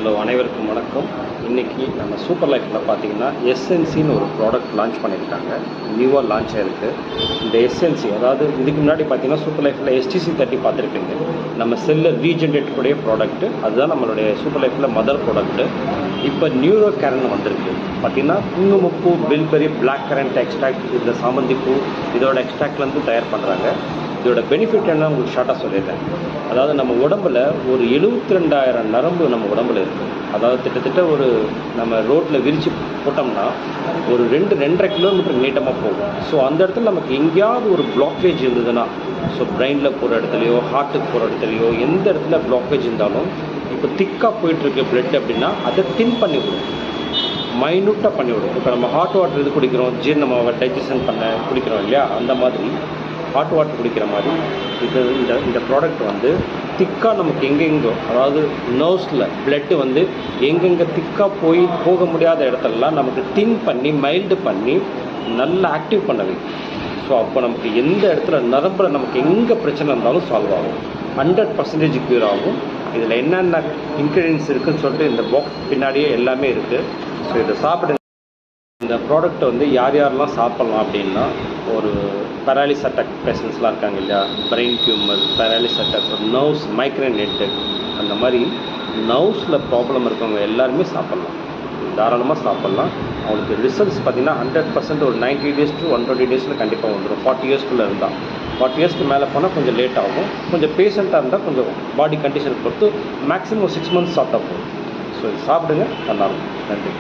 Hello, அனைவருக்கும் வணக்கம். இன்றைக்கி நம்ம சூப்பர் லைஃப்பில் பார்த்தீங்கன்னா எஸ்என்சின்னு ஒரு ப்ராடக்ட் லான்ச் பண்ணியிருக்காங்க. நியூவாக லான்ச் ஆகிருக்கு. இந்த எஸ்என்சி, அதாவது இதுக்கு முன்னாடி பார்த்தீங்கன்னா சூப்பர் லைஃப்பில் STC30 பார்த்துருப்பீங்க. நம்ம செல்லில் ரீஜென்ரேட் கூடிய ப்ராடக்ட்டு, அதுதான் நம்மளுடைய சூப்பர் லைஃப்பில் மதர் ப்ராடக்ட்டு. இப்போ நியூரோ கேரன் வந்திருக்கு. பார்த்திங்கன்னா குங்குமப்பூ, பில்பெரி, பிளாக் கரண்ட் எக்ஸ்ட்ராக்ட், இந்த சாமந்திப்பூ இதோட எக்ஸ்ட்ராக்ட்லேருந்து தயார் பண்ணுறாங்க. இதோட பெனிஃபிட் என்ன உங்களுக்கு ஷார்ட்டாக சொல்லிடுறேன். அதாவது நம்ம உடம்புல ஒரு 72,000 நரம்பு நம்ம உடம்புல இருக்குது. அதாவது கிட்டத்தட்ட ஒரு நம்ம ரோட்டில் விரித்து போட்டோம்னா ஒரு 2-2.5 கிலோமீட்டர் நீட்டமாக போகும். ஸோ அந்த இடத்துல நமக்கு எங்கேயாவது ஒரு பிளாக்கேஜ் இருந்ததுன்னா, ஸோ பிரெயினில் போகிற இடத்துலையோ ஹார்ட்டுக்கு போகிற இடத்துலையோ எந்த இடத்துல பிளாக்கேஜ் இருந்தாலும், இப்போ திக்காக போயிட்டுருக்கு பிளட் அப்படின்னா அதை தின் பண்ணிவிடும், மைனூட்டாக பண்ணிவிடும். இப்போ நம்ம ஹாட் வாட்டர் இது குடிக்கிறோம், ஜீரணமாவை டைஜஷன் பண்ண குடிக்கிறோம் இல்லையா, அந்த மாதிரி ஹாட் வாட்டர் குடிக்கிற மாதிரி இந்த ப்ராடக்ட் வந்து திக்காக நமக்கு எங்கெங்கோ, அதாவது நர்வ்ஸில் பிளட்டு வந்து எங்கெங்கே திக்காக போக முடியாத இடத்துலலாம் நமக்கு தின் பண்ணி மைல்டு பண்ணி நல்லா ஆக்டிவ் பண்ண வைக்கும். ஸோ அப்போ நமக்கு எந்த இடத்துல நரம்பில் நமக்கு எங்கே பிரச்சனை இருந்தாலும் சால்வ் ஆகும், 100% க்யூர் ஆகும். இதில் என்னென்ன இன்க்ரீடியன்ஸ் இருக்குதுன்னு சொல்லிட்டு இந்த பாக்ஸ் பின்னாடியே எல்லாமே இருக்குது. ஸோ இதை சாப்பிடுங்க. இந்த ப்ராடக்ட்டை வந்து யாரெல்லாம் சாப்பிட்லாம் அப்படின்னா, ஒரு பேராலிஸ் அட்டாக் பேஷண்ட்ஸ்லாம் இருக்காங்க இல்லையா, brain tumour, paralysis attack, nerves, migraine headache, அந்த மாதிரி நர்வ்ஸில் ப்ராப்ளம் இருக்கவங்க எல்லாருமே சாப்பிட்லாம், தாராளமாக சாப்பிட்லாம். அவங்களுக்கு ரிசல்ட்ஸ் பார்த்திங்கன்னா 100% ஒரு 90 days to 120 days கண்டிப்பாக வந்துடும். 40 yearsக்குள்ளே இருந்தால், 40 yearsக்கு மேலே போனால் கொஞ்சம் லேட் ஆகும். கொஞ்சம் பேஷண்ட்டாக இருந்தால் கொஞ்சம் பாடி கண்டிஷன் பொறுத்து மேக்ஸிமம் 6 months சாப்பிட்டா போதும். ஸோ இது சாப்பிடுங்க, நல்லாயிருக்கும். நன்றி.